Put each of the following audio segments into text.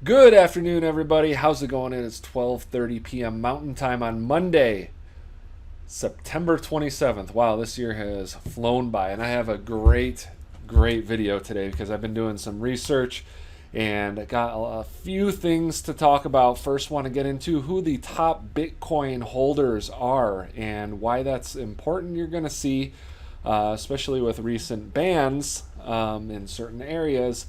Good afternoon, everybody. How's it going? It's 12:30 p.m. Mountain Time on Monday, September 27th. Wow, this year has flown by, and I have a great video today because I've been doing some research and I got a few things to talk about. First, want to get into who the top Bitcoin holders are and why that's important. You're going to see, especially with recent bans in certain areas.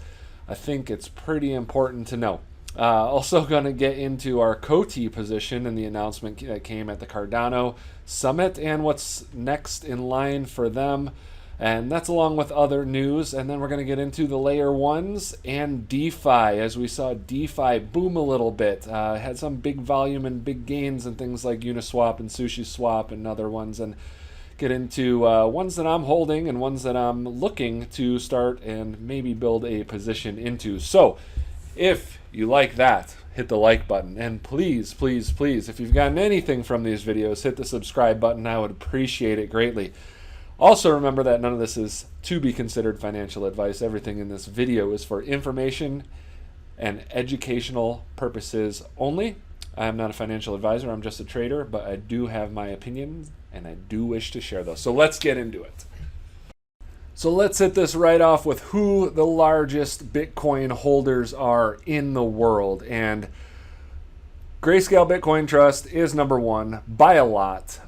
I think it's pretty important to know. Also, going to get into our COTI position and the announcement that came at the Cardano Summit and what's next in line for them. And that's along with other news. And then we're going to get into the layer ones and DeFi, as we saw DeFi boom a little bit. Had some big volume and big gains and things like Uniswap and SushiSwap and other ones. And get into ones that I'm holding and ones that I'm looking to start and maybe build a position into. So if you like that, hit the like button. And please, please, please, if you've gotten anything from these videos, hit the subscribe button. I would appreciate it greatly. Also, remember that none of this is to be considered financial advice. Everything in this video is for information and educational purposes only. I am not a financial advisor. I'm just a trader, but I do have my opinions and I do wish to share those. So let's get into it. So let's hit this right off with who the largest Bitcoin holders are in the world. And Grayscale Bitcoin Trust is number one by a lot.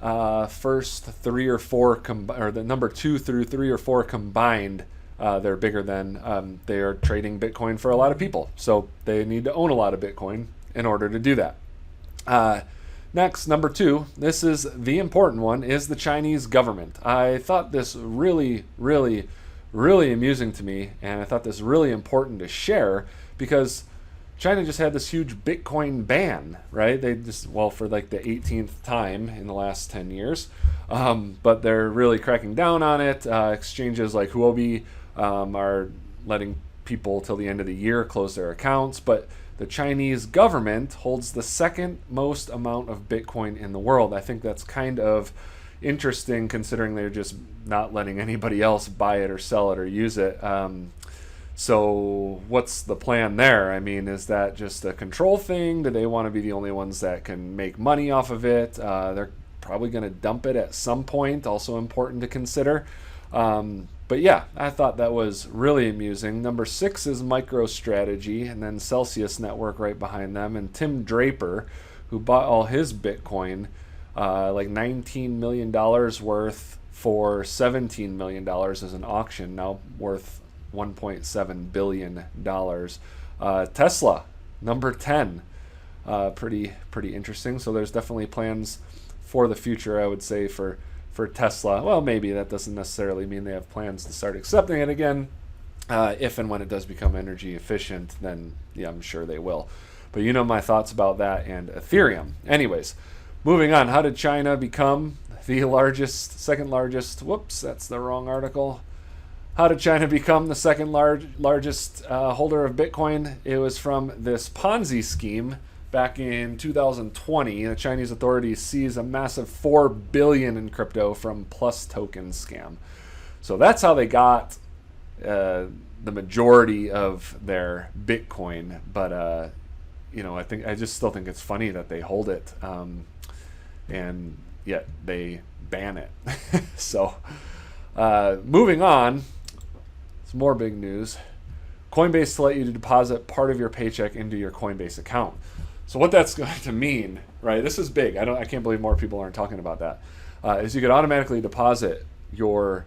First three or four, or the number 2 through 3 or 4 combined, they're bigger than. They are trading Bitcoin for a lot of people. So they need to own a lot of Bitcoin in order to do that. Next, number 2, this is the important one, is the Chinese government. I thought this really amusing to me, and I thought this really important to share because China just had this huge Bitcoin ban, right? They just, well, for like the 18th time in the last 10 years, but they're really cracking down on it. Exchanges like Huobi are letting people till the end of the year close their accounts, but the Chinese government holds the second most amount of Bitcoin in the world. I think that's kind of interesting considering they're just not letting anybody else buy it or sell it or use it. So what's the plan there? I mean, is that just a control thing? Do they want to be the only ones that can make money off of it? They're probably going to dump it at some point, also important to consider. But yeah, I thought that was really amusing. Number 6 is MicroStrategy, and then Celsius Network right behind them, and Tim Draper, who bought all his Bitcoin, like $19 million worth for $17 million as an auction, now worth $1.7 billion. Tesla, number 10, pretty interesting. So there's definitely plans for the future, I would say, for Tesla. Well, maybe that doesn't necessarily mean they have plans to start accepting it again. If and when it does become energy efficient, then yeah, I'm sure they will. But you know my thoughts about that and Ethereum. Anyways, moving on. How did China become the second largest? Whoops, that's the wrong article. How did China become the second largest holder of Bitcoin? It was from this Ponzi scheme. Back in 2020, the Chinese authorities seized a massive $4 billion in crypto from Plus Token scam. So that's how they got the majority of their Bitcoin. But I just still think it's funny that they hold it, and yet they ban it. So moving on, some more big news. Coinbase to let you deposit part of your paycheck into your Coinbase account. So what that's going to mean, right? This is big. I can't believe more people aren't talking about that. Is you could automatically deposit your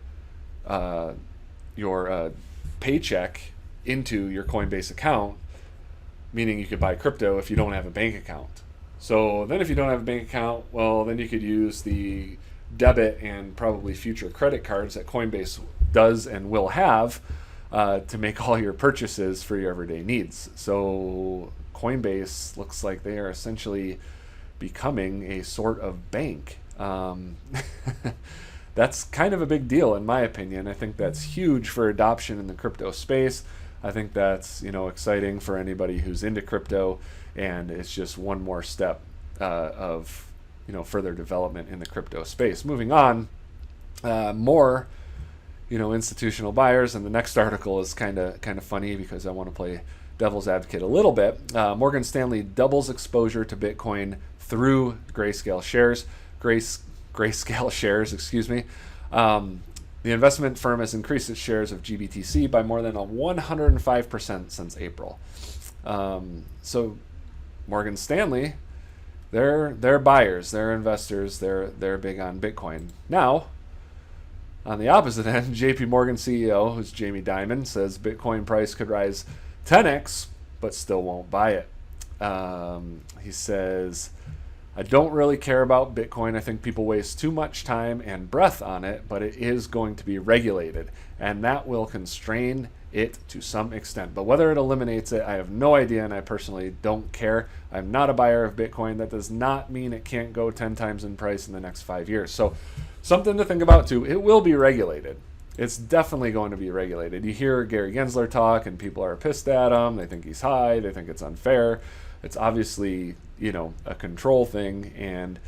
paycheck into your Coinbase account, meaning you could buy crypto if you don't have a bank account. So then if you don't have a bank account, well, then you could use the debit and probably future credit cards that Coinbase does and will have to make all your purchases for your everyday needs. So Coinbase looks like they are essentially becoming a sort of bank. That's kind of a big deal in my opinion. I think that's huge for adoption in the crypto space. I think that's exciting for anybody who's into crypto, and it's just one more step of further development in the crypto space. Moving on, more institutional buyers, and the next article is kind of funny because I want to play devil's advocate a little bit. Morgan Stanley doubles exposure to Bitcoin through Grayscale shares. Grayscale shares, excuse me. The investment firm has increased its shares of GBTC by more than 105% since April. So Morgan Stanley, they're buyers, they're investors, they're big on Bitcoin. Now, on the opposite end, JP Morgan CEO, who's Jamie Dimon, says Bitcoin price could rise 10x, but still won't buy it. He says, I don't really care about Bitcoin. I think people waste too much time and breath on it, but it is going to be regulated, and that will constrain it to some extent. But whether it eliminates it, I have no idea, and I personally don't care. I'm not a buyer of Bitcoin. That does not mean it can't go 10 times in price in the next 5 years. So something to think about too. It will be regulated. It's definitely going to be regulated. You hear Gary Gensler talk, and people are pissed at him. They think he's high. They think it's unfair. It's obviously, a control thing, and,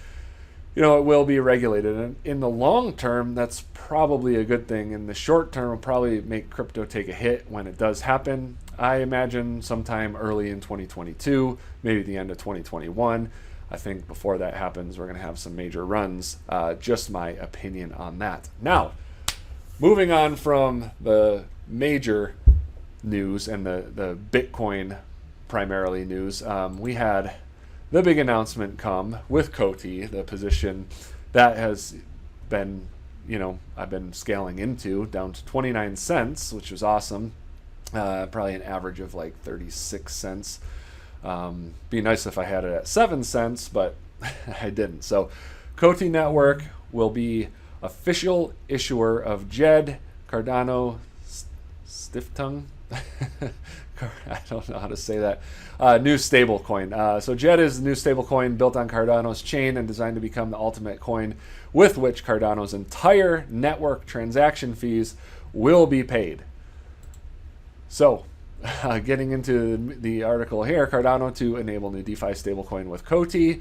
it will be regulated. And in the long term, that's probably a good thing. In the short term, it'll probably make crypto take a hit when it does happen. I imagine sometime early in 2022, maybe the end of 2021. I think before that happens, we're going to have some major runs. Just my opinion on that. Now, moving on from the major news and the Bitcoin primarily news, we had the big announcement come with Coty, the position that has been, I've been scaling into down to 29 cents, which was awesome. Probably an average of like 36 cents. Be nice if I had it at 7 cents, but I didn't. So Coty Network will be official issuer of JED, Cardano, Stiftung. I don't know how to say that. New stablecoin. So JED is the new stablecoin built on Cardano's chain and designed to become the ultimate coin with which Cardano's entire network transaction fees will be paid. So, getting into the article here, Cardano to enable new DeFi stablecoin with Coty.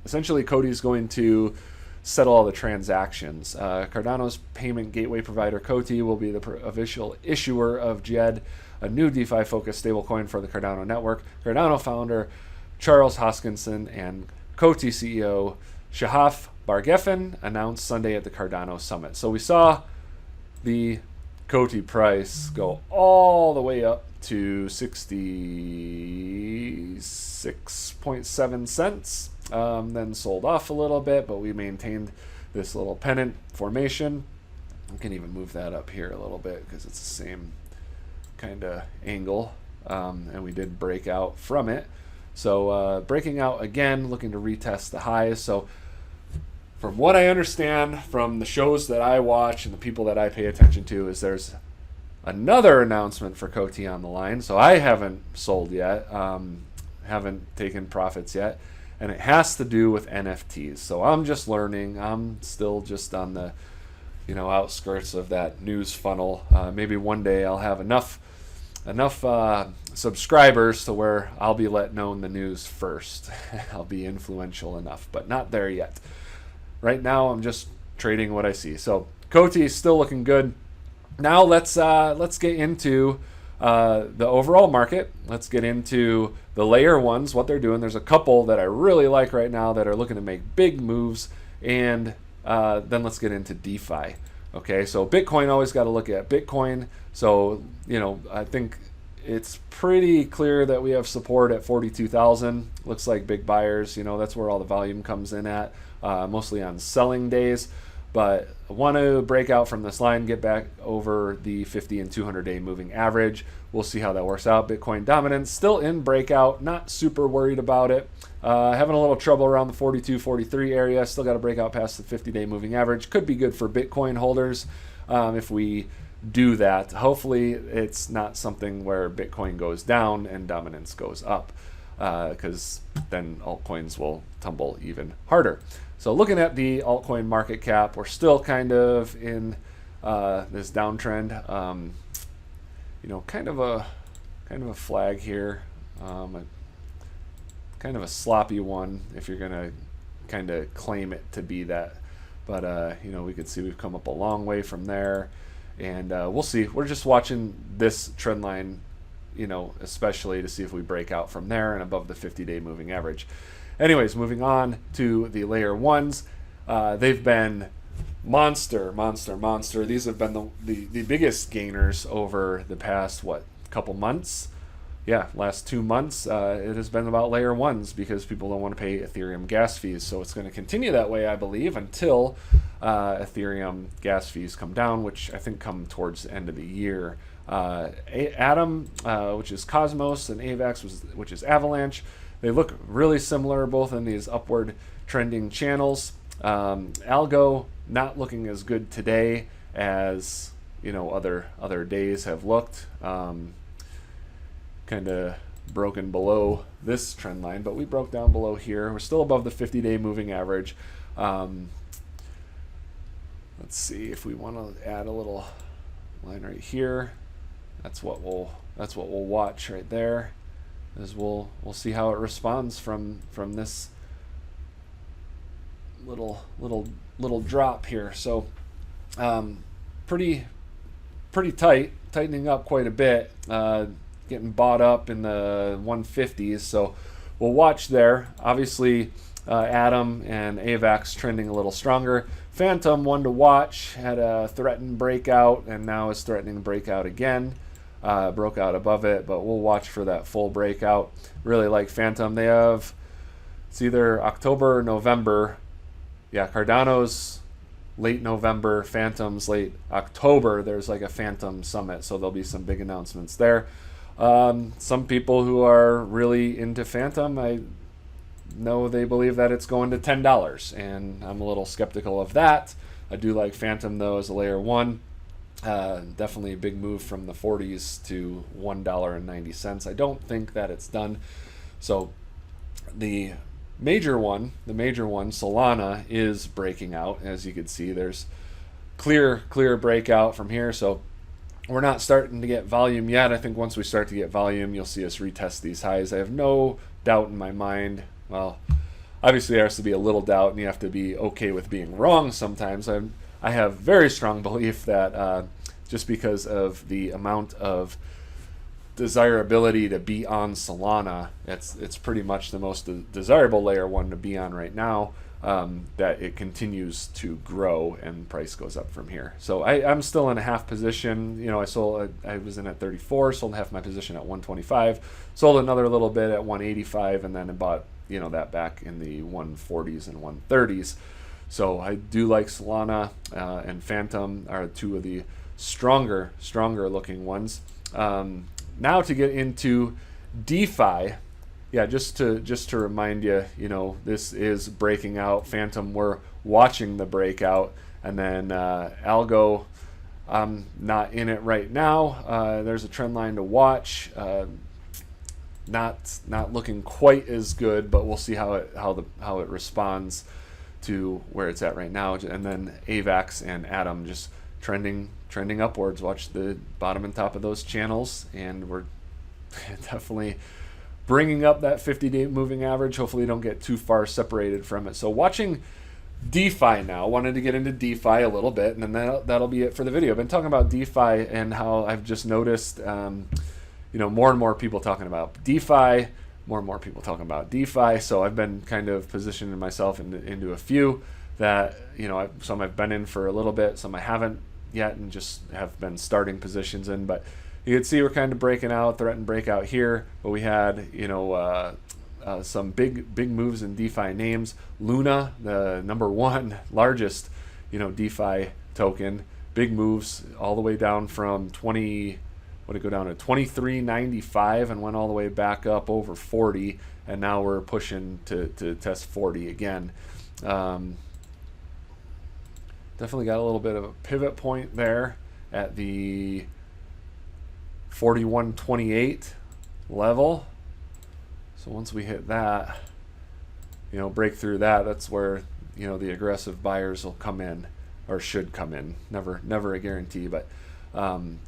Essentially, Coty is going to settle all the transactions. Cardano's payment gateway provider Coty will be the official issuer of JED, a new DeFi-focused stablecoin for the Cardano network. Cardano founder Charles Hoskinson and Coty CEO Shahaf Bargeffen announced Sunday at the Cardano Summit. So we saw the Coty price go all the way up to 66.7 cents, then sold off a little bit, but we maintained this little pennant formation. We can even move that up here a little bit because it's the same kind of angle, and we did break out from it. So breaking out again, looking to retest the highs. So from what I understand from the shows that I watch and the people that I pay attention to, is there's another announcement for Coty on the line. So I haven't sold yet, haven't taken profits yet, and it has to do with NFTs. So I'm just learning. I'm still just on the outskirts of that news funnel. Maybe one day I'll have enough subscribers to where I'll be let known the news first. I'll be influential enough, but not there yet. Right now, I'm just trading what I see. So Coty is still looking good. Now let's get into the overall market. Let's get into the layer ones, what they're doing. There's a couple that I really like right now that are looking to make big moves, and then let's get into DeFi. Okay, so Bitcoin, always got to look at Bitcoin. So I think it's pretty clear that we have support at 42,000. Looks like big buyers. That's where all the volume comes in at. Mostly on selling days, but I want to break out from this line, get back over the 50 and 200 day moving average. We'll see how that works out. Bitcoin dominance still in breakout, not super worried about it. Having a little trouble around the 42, 43 area. Still got to break out past the 50 day moving average. Could be good for Bitcoin holders if we do that. Hopefully it's not something where Bitcoin goes down and dominance goes up, because then altcoins will tumble even harder. So looking at the altcoin market cap, we're still kind of in this downtrend. Kind of a flag here, kind of a sloppy one if you're gonna kind of claim it to be that. But we could see we've come up a long way from there, and we'll see. We're just watching this trend line, especially to see if we break out from there and above the 50-day moving average. Anyways, moving on to the layer ones. They've been monster. These have been the biggest gainers over the past, couple months. Yeah, last 2 months, it has been about layer ones because people don't want to pay Ethereum gas fees. So it's going to continue that way, I believe, until Ethereum gas fees come down, which I think come towards the end of the year. Atom, which is Cosmos, and AVAX, which is Avalanche. They look really similar, both in these upward trending channels. Algo not looking as good today as other days have looked. Kind of broken below this trend line, but we broke down below here. We're still above the 50-day moving average. Let's see if we want to add a little line right here. That's what we'll watch right there. Is we'll see how it responds from this little drop here. So pretty tight, tightening up quite a bit, getting bought up in the 150s. So we'll watch there. Obviously, Atom and AVAX trending a little stronger. Phantom, one to watch, had a threatened breakout and now is threatening to break out again. Broke out above it, but we'll watch for that full breakout. Really like Phantom. They have, it's either October or November. Yeah, Cardano's late November, Phantom's late October. There's like a Phantom summit, so there'll be some big announcements there. Some people who are really into Phantom, I know they believe that it's going to $10, and I'm a little skeptical of that. I do like Phantom though as a layer one. Definitely a big move from the 40s to $1.90. I don't think that it's done. So the major one, Solana, is breaking out. As you can see, there's clear breakout from here. So we're not starting to get volume yet. I think once we start to get volume, you'll see us retest these highs. I have no doubt in my mind. Well, obviously there has to be a little doubt, and you have to be okay with being wrong sometimes. I have very strong belief that just because of the amount of desirability to be on Solana, it's pretty much the most desirable layer one to be on right now, that it continues to grow and price goes up from here. So I'm still in a half position. I was in at 34, sold half my position at 125, sold another little bit at 185, and then bought that back in the 140s and 130s. So I do like Solana and Phantom are two of the stronger looking ones. Now to get into DeFi, yeah, just to remind you, this is breaking out. Phantom, we're watching the breakout, and then Algo, I'm not in it right now. There's a trend line to watch. Not looking quite as good, but we'll see how it responds to where it's at right now. And then AVAX and Atom just trending upwards. Watch the bottom and top of those channels, and we're definitely bringing up that 50-day moving average. Hopefully don't get too far separated from it. So watching DeFi now. Wanted to get into DeFi a little bit, and then that'll be it for the video. I've been talking about DeFi and how I've just noticed more and more people talking about DeFi, more and more people talking about DeFi. So I've been kind of positioning myself into a few that, some I've been in for a little bit, some I haven't yet, and just have been starting positions in. But you can see we're kind of breaking out, threatened breakout here, but we had, some big moves in DeFi names. Luna, the number one largest, DeFi token, big moves all the way down from 23.95 and went all the way back up over 40, and now we're pushing to test 40 again. Definitely got a little bit of a pivot point there at the 41.28 level. So once we hit that, break through that, that's where the aggressive buyers will come in, or should come in. Never a guarantee, but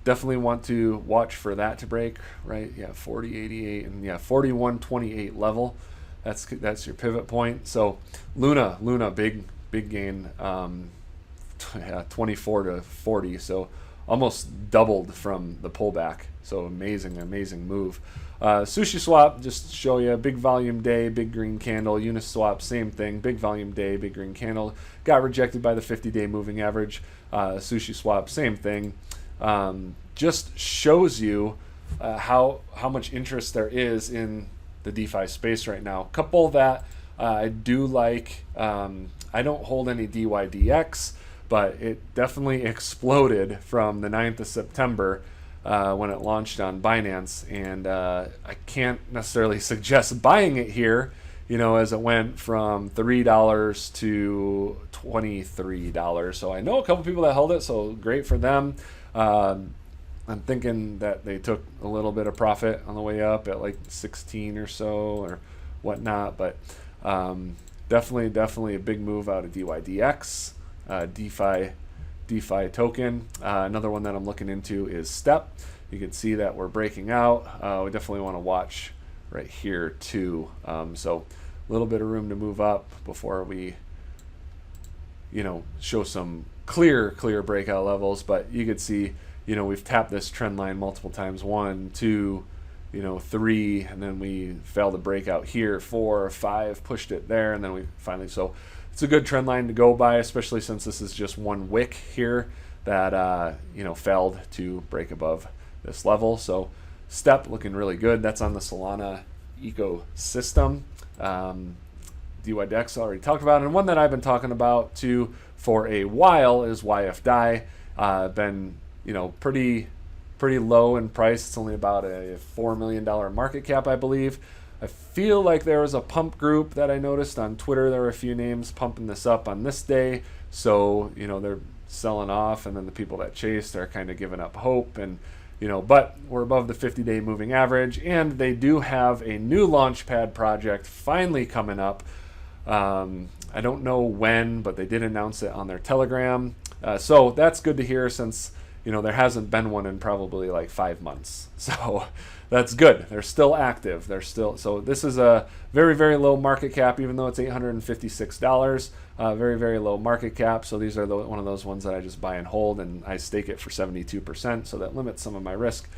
definitely want to watch for that to break, right? Yeah, 40.88 and 41.28 level. That's your pivot point. So Luna, big gain, 24 to 40. So almost doubled from the pullback. So amazing move. Sushi Swap, just show you, big volume day, big green candle. Uniswap, same thing, big volume day, big green candle. Got rejected by the 50-day moving average. Sushi Swap, same thing. Just shows you how much interest there is in the DeFi space right now. Couple that I do like. I don't hold any DYDX, but it definitely exploded from the 9th of September when it launched on Binance, and I can't necessarily suggest buying it here, as it went from $3 to $23. So I know a couple people that held it, so great for them. I'm thinking that they took a little bit of profit on the way up at like 16 or so or whatnot, but definitely a big move out of DYDX, DeFi token. Another one that I'm looking into is Step. You can see that we're breaking out. We definitely want to watch right here too. So a little bit of room to move up before we, show some clear breakout levels. But you could see, we've tapped this trend line multiple times. 1, 2, 3, and then we failed to break out here. 4, 5, pushed it there, and then we finally. So it's a good trend line to go by, especially since this is just one wick here that failed to break above this level. So Step looking really good. That's on the Solana ecosystem. DYDX already talked about, and one that I've been talking about too for a while is YFDI. Been pretty low in price. It's only about a $4 million market cap, I believe. I feel like there was a pump group that I noticed on Twitter. There were a few names pumping this up on this day. So, they're selling off, and then the people that chased are kind of giving up hope. And, but we're above the 50-day moving average, and they do have a new Launchpad project finally coming up. I don't know when, but they did announce it on their Telegram. So that's good to hear, since there hasn't been one in probably like 5 months. So that's good. They're still active. So this is a very low market cap, even though it's $856. Very low market cap. So these are one of those ones that I just buy and hold, and I stake it for 72%. So that limits some of my risk.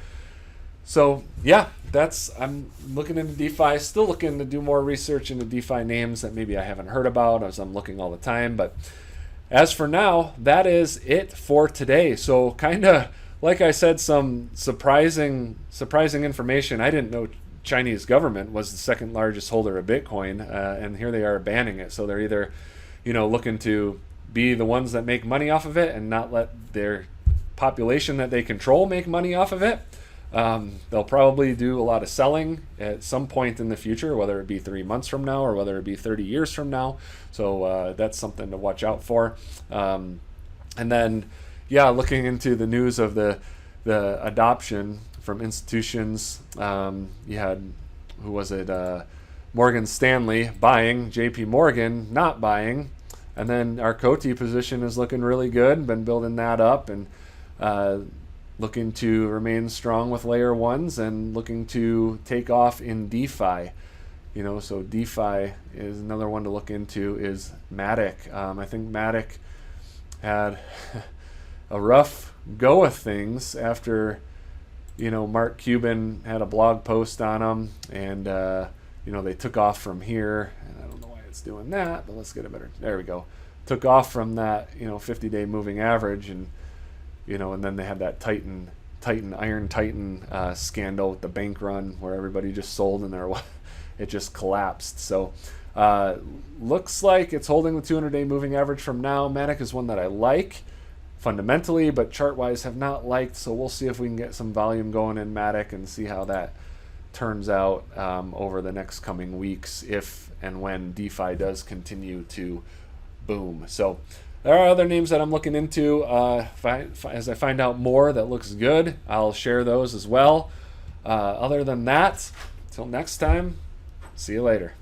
So yeah, I'm looking into DeFi. Still looking to do more research into DeFi names that maybe I haven't heard about, as I'm looking all the time. But as for now, that is it for today. So kind of, like I said, some surprising information. I didn't know Chinese government was the second largest holder of Bitcoin, and here they are banning it. So they're either, looking to be the ones that make money off of it and not let their population that they control make money off of it. They'll probably do a lot of selling at some point in the future, whether it be 3 months from now or whether it be 30 years from now. So that's something to watch out for. And then, looking into the news of the adoption from institutions, you had, who was it? Morgan Stanley buying, JP Morgan not buying. And then our Coty position is looking really good. Been building that up, and looking to remain strong with layer ones, and looking to take off in DeFi. So DeFi is another one to look into, is Matic. I think Matic had a rough go of things after, Mark Cuban had a blog post on them, and, they took off from here. And I don't know why it's doing that, but let's get it better. There we go. Took off from that, 50-day moving average, and, and then they had that Iron Titan scandal with the bank run, where everybody just sold, and it just collapsed. So looks like it's holding the 200-day moving average from now. Matic is one that I like fundamentally, but chart-wise have not liked. So we'll see if we can get some volume going in Matic and see how that turns out over the next coming weeks, if and when DeFi does continue to boom. So there are other names that I'm looking into. As I find out more that looks good, I'll share those as well. Other than that, until next time, see you later.